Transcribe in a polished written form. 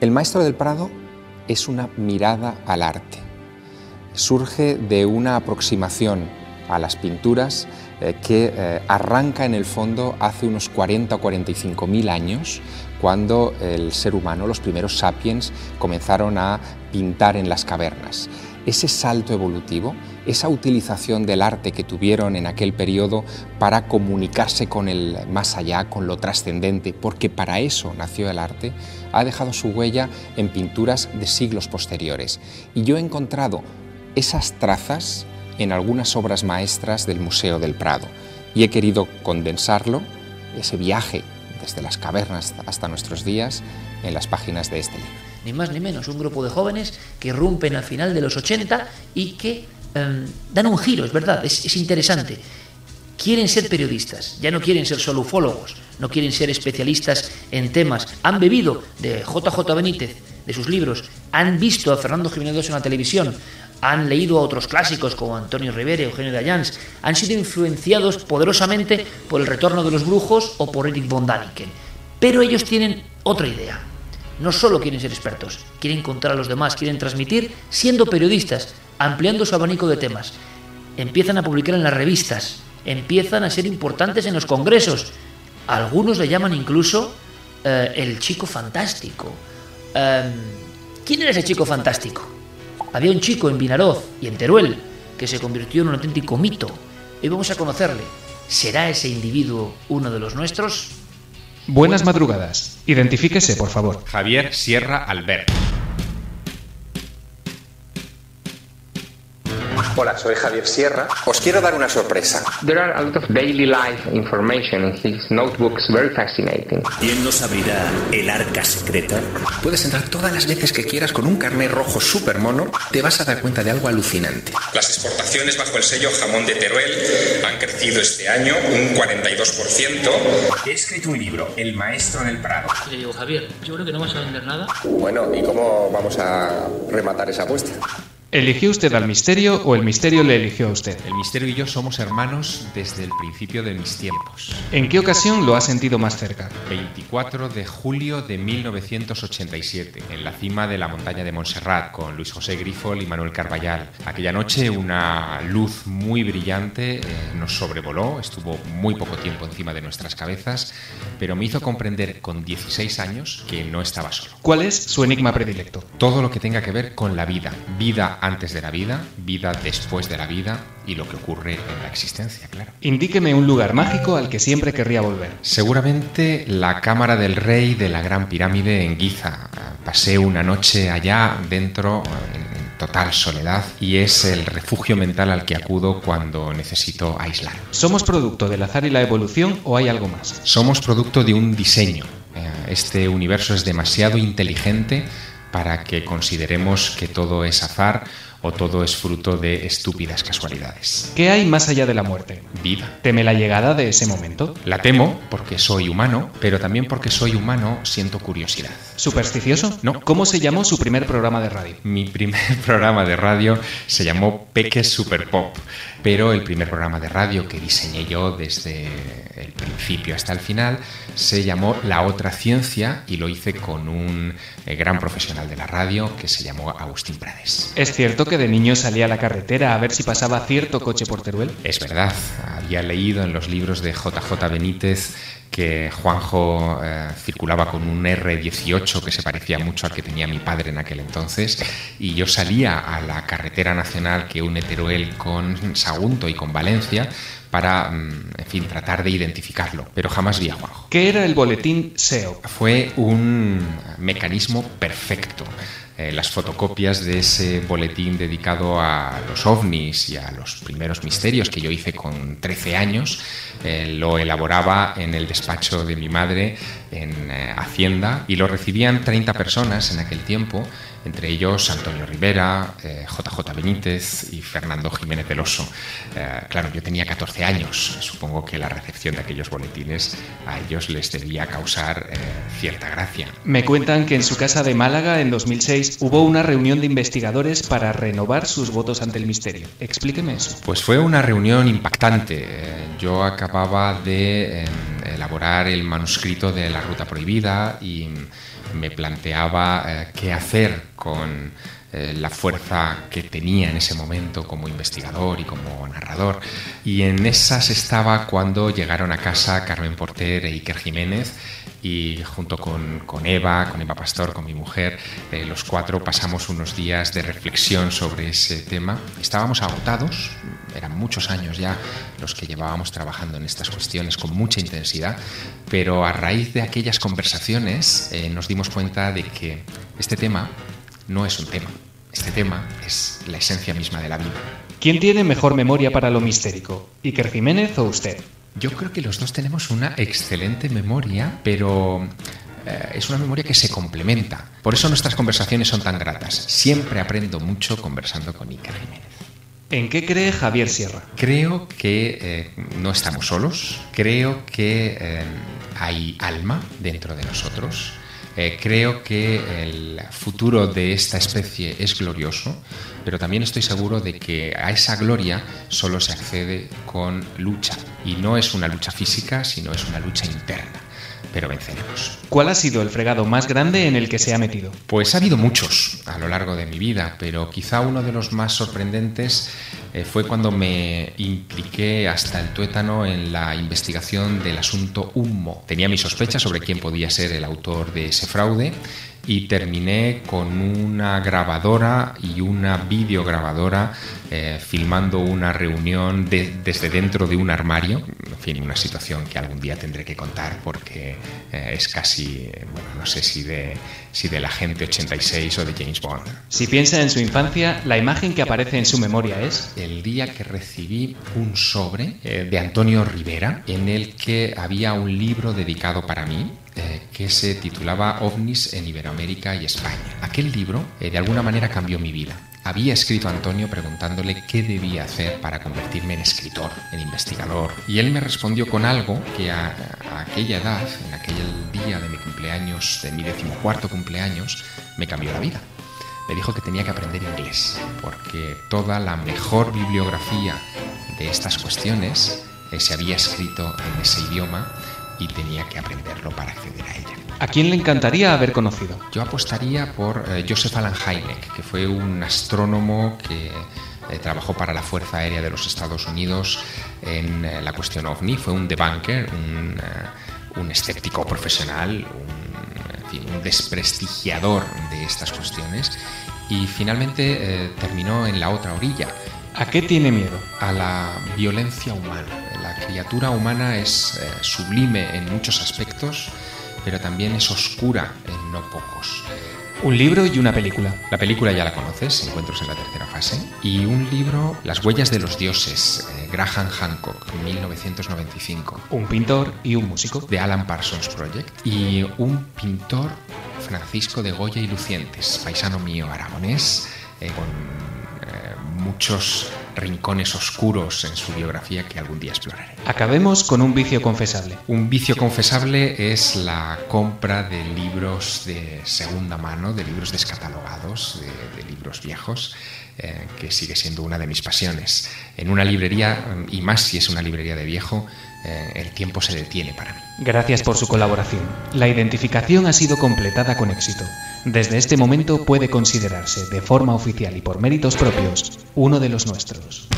El Maestro del Prado es una mirada al arte. Surge de una aproximación a las pinturas que arranca en el fondo hace unos 40 o 45 mil años, cuando el ser humano, los primeros sapiens, comenzaron a pintar en las cavernas. Ese salto evolutivo, esa utilización del arte que tuvieron en aquel periodo para comunicarse con el más allá, con lo trascendente, porque para eso nació el arte, ha dejado su huella en pinturas de siglos posteriores. Y yo he encontrado esas trazas en algunas obras maestras del Museo del Prado y he querido condensarlo, ese viaje desde las cavernas hasta nuestros días, en las páginas de este libro. Ni más ni menos, un grupo de jóvenes que irrumpen al final de los 80 y que dan un giro, es verdad, es interesante. Quieren ser periodistas, ya no quieren ser solo ufólogos, no quieren ser especialistas en temas. Han bebido de JJ Benítez, de sus libros, han visto a Fernando Jiménez en la televisión, han leído a otros clásicos como Antonio Rivera, Eugenio de Ayans, han sido influenciados poderosamente por El retorno de los brujos o por Erich von Däniken. Pero ellos tienen otra idea. No solo quieren ser expertos, quieren contar a los demás, quieren transmitir siendo periodistas, ampliando su abanico de temas. Empiezan a publicar en las revistas, empiezan a ser importantes en los congresos. Algunos le llaman incluso el chico fantástico. ¿Quién era ese chico fantástico? Había un chico en Vinaroz y en Teruel que se convirtió en un auténtico mito. Hoy vamos a conocerle. ¿Será ese individuo uno de los nuestros? Buenas madrugadas. Identifíquese, por favor. Javier Sierra Albert. Hola, soy Javier Sierra. Os quiero dar una sorpresa. There are a lot of daily life information in his notebooks, very fascinating. ¿Quién nos abrirá el arca secreta? Puedes entrar todas las veces que quieras con un carnet rojo súper mono. Te vas a dar cuenta de algo alucinante. Las exportaciones bajo el sello Jamón de Teruel han crecido este año un 42%. He escrito un libro, El Maestro del Prado. Y le digo, Javier, yo creo que no vas a vender nada. Bueno, ¿y cómo vamos a rematar esa apuesta? ¿Eligió usted al misterio o el misterio le eligió a usted? El misterio y yo somos hermanos desde el principio de mis tiempos. ¿En qué ocasión lo ha sentido más cerca? 24 de julio de 1987, en la cima de la montaña de Montserrat, con Luis José Grifol y Manuel Carballal. Aquella noche una luz muy brillante nos sobrevoló, estuvo muy poco tiempo encima de nuestras cabezas, pero me hizo comprender con 16 años que no estaba solo. ¿Cuál es su enigma predilecto? Todo lo que tenga que ver con la vida. Vida antes de la vida, vida después de la vida y lo que ocurre en la existencia, claro. Indíqueme un lugar mágico al que siempre querría volver. Seguramente la cámara del rey de la Gran Pirámide en Giza. Pasé una noche allá dentro en total soledad y es el refugio mental al que acudo cuando necesito aislar. ¿Somos producto del azar y la evolución o hay algo más? Somos producto de un diseño. Este universo es demasiado inteligente para que consideremos que todo es azar o todo es fruto de estúpidas casualidades. ¿Qué hay más allá de la muerte? Vida. ¿Teme la llegada de ese momento? La temo porque soy humano, pero también porque soy humano siento curiosidad. ¿Supersticioso? No. ¿Cómo se llamó su primer programa de radio? Mi primer programa de radio se llamó Peques Super Pop, pero el primer programa de radio que diseñé yo desde el principio hasta el final se llamó La Otra Ciencia y lo hice con un gran profesional de la radio que se llamó Agustín Prades. ¿Es cierto que de niño salía a la carretera a ver si pasaba cierto coche por Teruel? Es verdad, había leído en los libros de JJ Benítez que Juanjo circulaba con un R18 que se parecía mucho al que tenía mi padre en aquel entonces y yo salía a la carretera nacional que une Teruel con Sagunto y con Valencia para, en fin, tratar de identificarlo, pero jamás vi a Juanjo. ¿Qué era el boletín SEO? Fue un mecanismo perfecto. Las fotocopias de ese boletín dedicado a los ovnis y a los primeros misterios que yo hice con 13 años, lo elaboraba en el despacho de mi madre en Hacienda y lo recibían 30 personas en aquel tiempo, entre ellos Antonio Rivera, JJ Benítez y Fernando Jiménez del Oso. Claro, yo tenía 14 años, supongo que la recepción de aquellos boletines a ellos les debía causar cierta gracia. Me cuentan que en su casa de Málaga en 2006 hubo una reunión de investigadores para renovar sus votos ante el misterio. Explíqueme eso. Pues fue una reunión impactante. Yo acababa de elaborar el manuscrito de La Ruta Prohibida y me planteaba qué hacer con la fuerza que tenía en ese momento como investigador y como narrador. Y en esas estaba cuando llegaron a casa Carmen Porter e Iker Jiménez, y junto con Eva Pastor, con mi mujer, los cuatro pasamos unos días de reflexión sobre ese tema. Estábamos agotados, eran muchos años ya los que llevábamos trabajando en estas cuestiones con mucha intensidad, pero a raíz de aquellas conversaciones nos dimos cuenta de que este tema no es un tema, este tema es la esencia misma de la vida. ¿Quién tiene mejor memoria para lo mistérico, Iker Jiménez o usted? Yo creo que los dos tenemos una excelente memoria, pero es una memoria que se complementa. Por eso nuestras conversaciones son tan gratas. Siempre aprendo mucho conversando con Iker Jiménez. ¿En qué cree Javier Sierra? Creo que no estamos solos, creo que hay alma dentro de nosotros. Creo que el futuro de esta especie es glorioso, pero también estoy seguro de que a esa gloria solo se accede con lucha. Y no es una lucha física, sino es una lucha interna. Pero venceremos. ¿Cuál ha sido el fregado más grande en el que se ha metido? Pues ha habido muchos a lo largo de mi vida, pero quizá uno de los más sorprendentes fue cuando me impliqué hasta el tuétano en la investigación del asunto Ummo. Tenía mis sospechas sobre quién podía ser el autor de ese fraude y terminé con una grabadora y una videograbadora filmando una reunión desde dentro de un armario. En fin, una situación que algún día tendré que contar porque es casi, bueno, no sé si del Agente 86 o de James Bond. Si piensa en su infancia, la imagen que aparece en su memoria es... El día que recibí un sobre de Antonio Rivera en el que había un libro dedicado para mí, que se titulaba OVNIs en Iberoamérica y España. Aquel libro de alguna manera cambió mi vida. Había escrito a Antonio preguntándole qué debía hacer para convertirme en escritor, en investigador. Y él me respondió con algo que a aquella edad, en aquel día de mi cumpleaños, de mi 14º cumpleaños, me cambió la vida. Me dijo que tenía que aprender inglés, porque toda la mejor bibliografía de estas cuestiones se había escrito en ese idioma y tenía que aprenderlo para acceder a ella. ¿A quién le encantaría haber conocido? Yo apostaría por Joseph Allen Hynek, que fue un astrónomo que trabajó para la Fuerza Aérea de los Estados Unidos en la cuestión OVNI. Fue un debunker, un escéptico profesional, un desprestigiador de estas cuestiones, y finalmente terminó en la otra orilla. ¿A qué tiene miedo? A la violencia humana. La criatura humana es sublime en muchos aspectos, pero también es oscura en no pocos. Un libro y una película. La película ya la conoces, Encuentros en la tercera fase. Y un libro, Las huellas de los dioses, Graham Hancock, 1995. Un pintor y un músico. The Alan Parsons Project. Y un pintor, Francisco de Goya y Lucientes, paisano mío aragonés, con muchos rincones oscuros en su biografía que algún día exploraré. Acabemos con un vicio confesable. Un vicio confesable es la compra de libros de segunda mano, de libros descatalogados, de libros viejos, que sigue siendo una de mis pasiones. En una librería, y más si es una librería de viejo, el tiempo se detiene para mí. Gracias por su colaboración. La identificación ha sido completada con éxito. Desde este momento puede considerarse, de forma oficial y por méritos propios, uno de los nuestros.